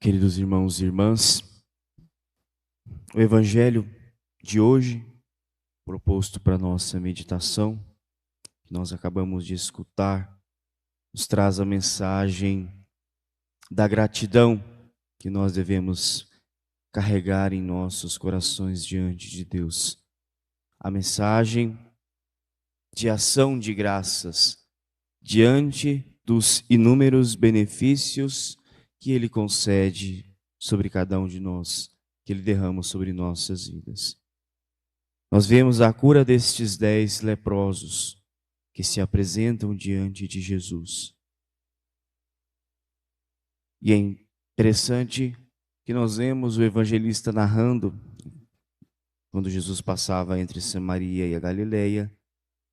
Queridos irmãos e irmãs, o Evangelho de hoje, proposto para nossa meditação, que nós acabamos de escutar, nos traz a mensagem da gratidão que nós devemos carregar em nossos corações diante de Deus. A mensagem de ação de graças diante dos inúmeros benefícios que Ele concede sobre cada um de nós, que Ele derrama sobre nossas vidas. Nós vemos a cura destes 10 leprosos que se apresentam diante de Jesus. E é interessante que nós vemos o evangelista narrando, quando Jesus passava entre Samaria e a Galileia,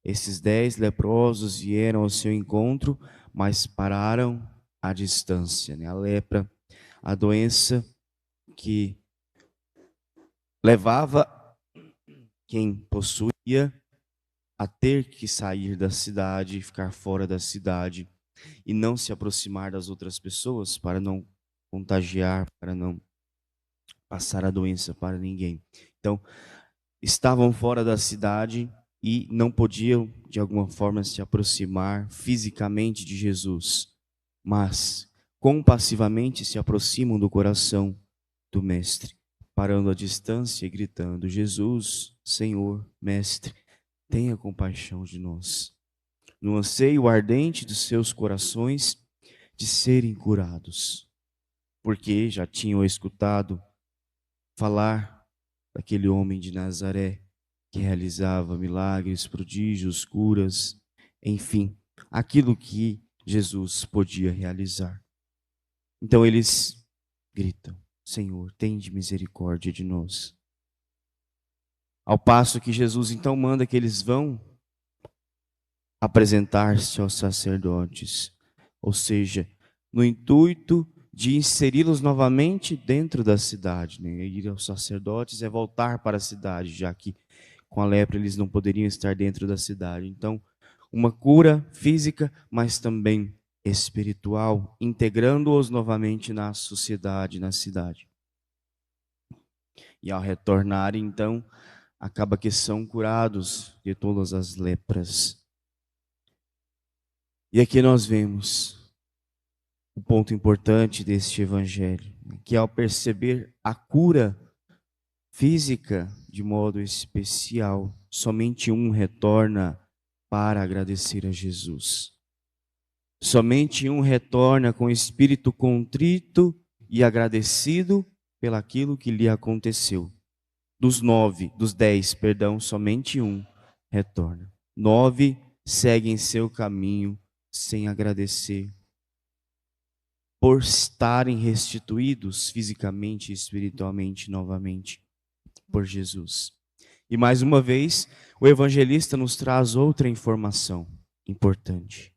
esses 10 leprosos vieram ao seu encontro, mas pararam à distância. A lepra, a doença que levava quem possuía a ter que sair da cidade, ficar fora da cidade e não se aproximar das outras pessoas para não contagiar, para não passar a doença para ninguém. Então, estavam fora da cidade e não podiam, de alguma forma, se aproximar fisicamente de Jesus, mas compassivamente se aproximam do coração do Mestre, parando à distância e gritando: Jesus, Senhor, Mestre, tenha compaixão de nós. No anseio ardente dos seus corações de serem curados, porque já tinham escutado falar daquele homem de Nazaré que realizava milagres, prodígios, curas, enfim, aquilo que Jesus podia realizar. Então eles gritam: Senhor, tende misericórdia de nós. Ao passo que Jesus então manda que eles vão apresentar-se aos sacerdotes, ou seja, no intuito de inseri-los novamente dentro da cidade. Ir aos sacerdotes é voltar para a cidade, já que com a lepra eles não poderiam estar dentro da cidade. Então, uma cura física, mas também espiritual, integrando-os novamente na sociedade, na cidade. E ao retornarem, então, acaba que são curados de todas as lepras. E aqui nós vemos o ponto importante deste evangelho, que ao perceber a cura física de modo especial, somente um retorna para agradecer a Jesus. Somente um retorna com espírito contrito e agradecido pelaquilo que lhe aconteceu. Dos 10, somente um retorna. 9 seguem seu caminho sem agradecer por estarem restituídos fisicamente e espiritualmente novamente por Jesus. E mais uma vez, o evangelista nos traz outra informação importante.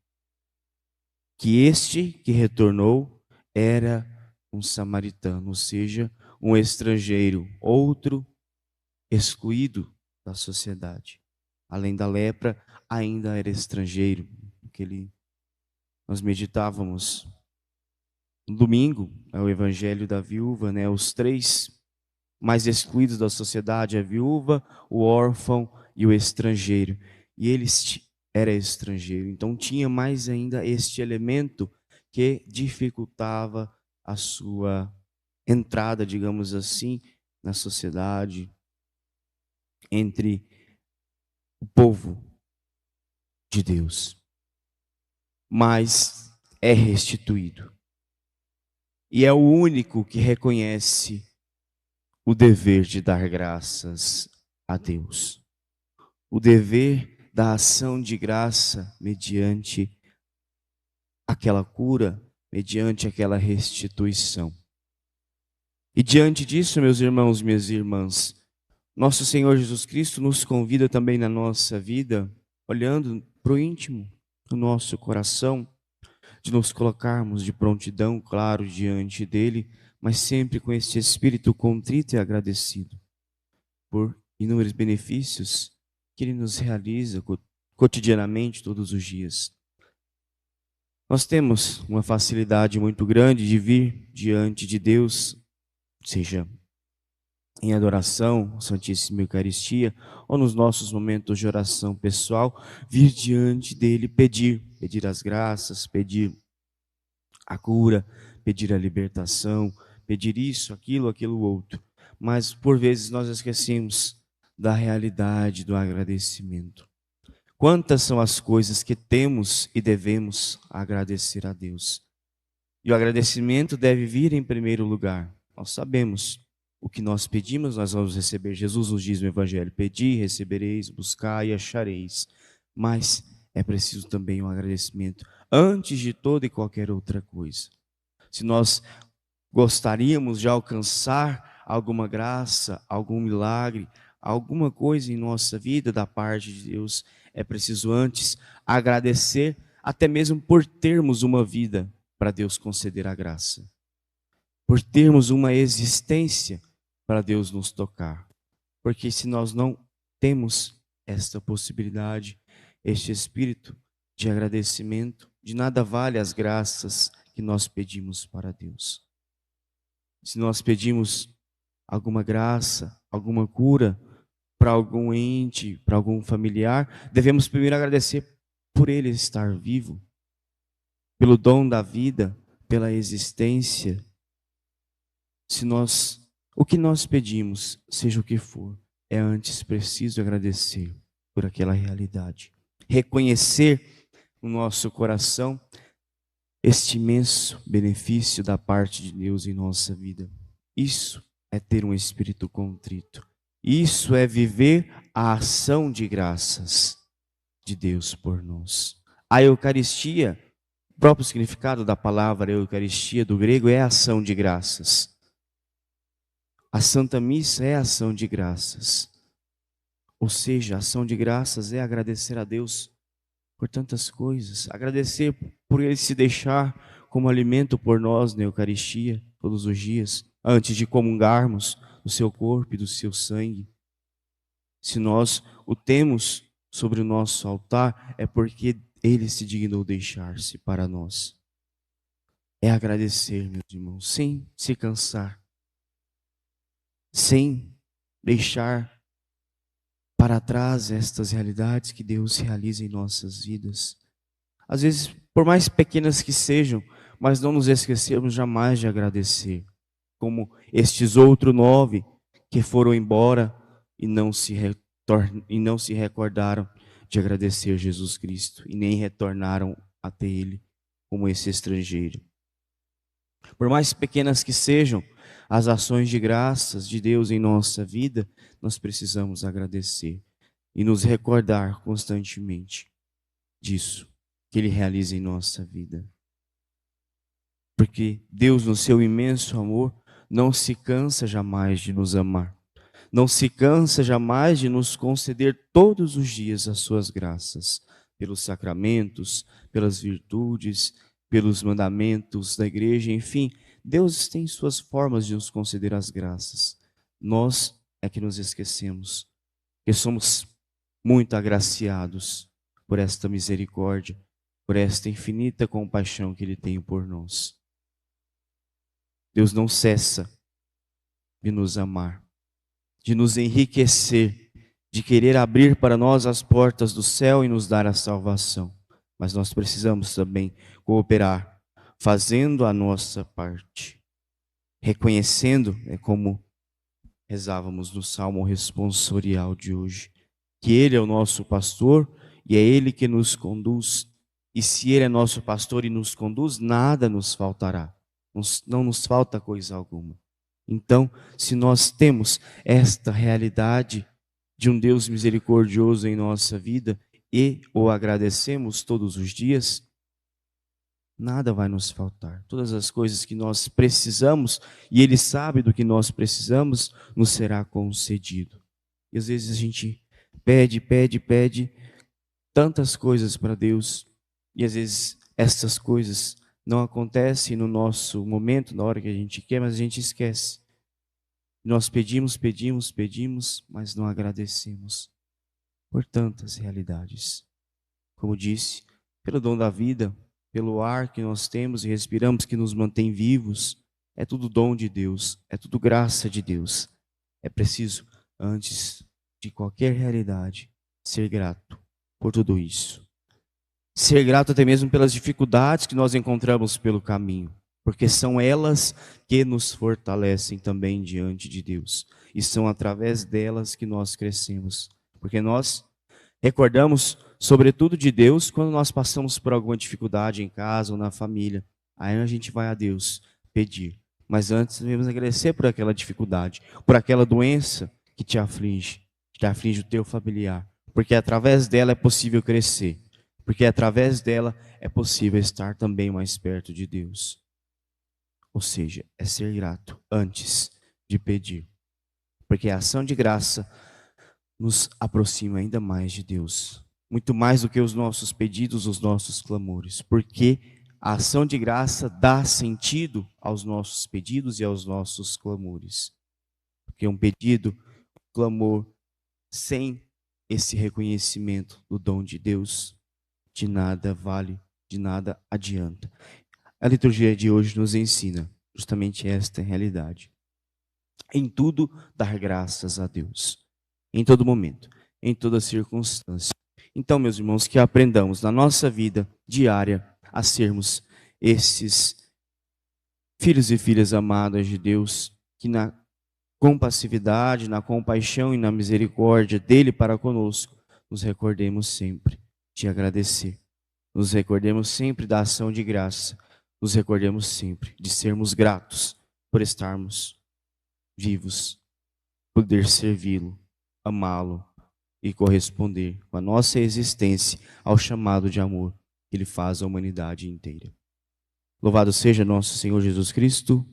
Que este que retornou era um samaritano, ou seja, um estrangeiro, outro excluído da sociedade. Além da lepra, ainda era estrangeiro. Nós meditávamos no domingo, é o evangelho da viúva, os 3 mais excluídos da sociedade, a viúva, o órfão e o estrangeiro. E ele era estrangeiro, então tinha mais ainda este elemento que dificultava a sua entrada, digamos assim, na sociedade, entre o povo de Deus. Mas é restituído. E é o único que reconhece o dever de dar graças a Deus. O dever da ação de graça mediante aquela cura, mediante aquela restituição. E diante disso, meus irmãos, minhas irmãs, nosso Senhor Jesus Cristo nos convida também na nossa vida, olhando para o íntimo do nosso coração, de nos colocarmos de prontidão, claro, diante dele, mas sempre com este espírito contrito e agradecido por inúmeros benefícios que ele nos realiza cotidianamente, todos os dias. Nós temos uma facilidade muito grande de vir diante de Deus, seja em adoração, Santíssima Eucaristia, ou nos nossos momentos de oração pessoal, vir diante dele pedir as graças, pedir a cura, pedir a libertação, pedir isso, aquilo outro. Mas por vezes nós esquecemos da realidade do agradecimento. Quantas são as coisas que temos e devemos agradecer a Deus? E o agradecimento deve vir em primeiro lugar. Nós sabemos o que nós pedimos, nós vamos receber. Jesus nos diz no Evangelho: pedi, recebereis, buscai e achareis. Mas é preciso também um agradecimento antes de toda e qualquer outra coisa. Se nós gostaríamos de alcançar alguma graça, algum milagre, alguma coisa em nossa vida da parte de Deus, é preciso antes agradecer, até mesmo por termos uma vida para Deus conceder a graça, por termos uma existência para Deus nos tocar. Porque se nós não temos esta possibilidade, este espírito de agradecimento, de nada vale as graças que nós pedimos para Deus. Se nós pedimos alguma graça, alguma cura para algum ente, para algum familiar, devemos primeiro agradecer por ele estar vivo, pelo dom da vida, pela existência. O que nós pedimos, seja o que for, é antes preciso agradecer por aquela realidade. Reconhecer no nosso coração este imenso benefício da parte de Deus em nossa vida. Isso é ter um espírito contrito. Isso é viver a ação de graças de Deus por nós. A Eucaristia, o próprio significado da palavra Eucaristia do grego é ação de graças. A Santa Missa é ação de graças. Ou seja, a ação de graças é agradecer a Deus por tantas coisas. Agradecer por Ele se deixar como alimento por nós na Eucaristia todos os dias, antes de comungarmos do seu corpo e do seu sangue. Se nós o temos sobre o nosso altar, é porque Ele se dignou deixar-se para nós. É agradecer, meus irmãos, sem se cansar, sem deixar para trás estas realidades que Deus realiza em nossas vidas. Às vezes, por mais pequenas que sejam, mas não nos esquecermos jamais de agradecer. Como estes outros 9 que foram embora e não se recordaram de agradecer Jesus Cristo e nem retornaram até Ele como esse estrangeiro. Por mais pequenas que sejam as ações de graças de Deus em nossa vida, nós precisamos agradecer e nos recordar constantemente disso que Ele realiza em nossa vida. Porque Deus, no seu imenso amor, não se cansa jamais de nos amar. Não se cansa jamais de nos conceder todos os dias as suas graças, pelos sacramentos, pelas virtudes, pelos mandamentos da igreja, enfim, Deus tem suas formas de nos conceder as graças. Nós é que nos esquecemos, que somos muito agraciados por esta misericórdia, por esta infinita compaixão que Ele tem por nós. Deus não cessa de nos amar, de nos enriquecer, de querer abrir para nós as portas do céu e nos dar a salvação. Mas nós precisamos também cooperar, fazendo a nossa parte, reconhecendo, como rezávamos no Salmo responsorial de hoje, que Ele é o nosso pastor e é Ele que nos conduz. E se Ele é nosso pastor e nos conduz, nada nos faltará. Não nos falta coisa alguma. Então, se nós temos esta realidade de um Deus misericordioso em nossa vida e o agradecemos todos os dias, nada vai nos faltar. Todas as coisas que nós precisamos, e Ele sabe do que nós precisamos, nos será concedido. E às vezes a gente pede tantas coisas para Deus, e às vezes essas coisas não acontecem no nosso momento, na hora que a gente quer, mas a gente esquece. Nós pedimos, mas não agradecemos por tantas realidades. Como disse, pelo dom da vida, pelo ar que nós temos e respiramos, que nos mantém vivos, é tudo dom de Deus, é tudo graça de Deus. É preciso, antes de qualquer realidade, ser grato por tudo isso. Ser grato até mesmo pelas dificuldades que nós encontramos pelo caminho, porque são elas que nos fortalecem também diante de Deus. E são através delas que nós crescemos, porque nós recordamos sobretudo de Deus quando nós passamos por alguma dificuldade em casa ou na família. Aí a gente vai a Deus pedir. Mas antes devemos agradecer por aquela dificuldade, por aquela doença que te aflige o teu familiar. Porque através dela é possível crescer. Porque através dela é possível estar também mais perto de Deus. Ou seja, é ser grato antes de pedir. Porque a ação de graça nos aproxima ainda mais de Deus. Muito mais do que os nossos pedidos, os nossos clamores. Porque a ação de graça dá sentido aos nossos pedidos e aos nossos clamores. Porque um pedido, um clamor, sem esse reconhecimento do dom de Deus, de nada vale, de nada adianta. A liturgia de hoje nos ensina justamente esta realidade. Em tudo, dar graças a Deus. Em todo momento, em toda circunstância. Então, meus irmãos, que aprendamos na nossa vida diária a sermos esses filhos e filhas amadas de Deus, que na compassividade, na compaixão e na misericórdia dele para conosco, nos recordemos sempre de agradecer. Nos recordemos sempre da ação de graça. Nos recordemos sempre de sermos gratos por estarmos vivos, poder servi-lo, amá-lo e corresponder com a nossa existência ao chamado de amor que ele faz à humanidade inteira. Louvado seja nosso Senhor Jesus Cristo.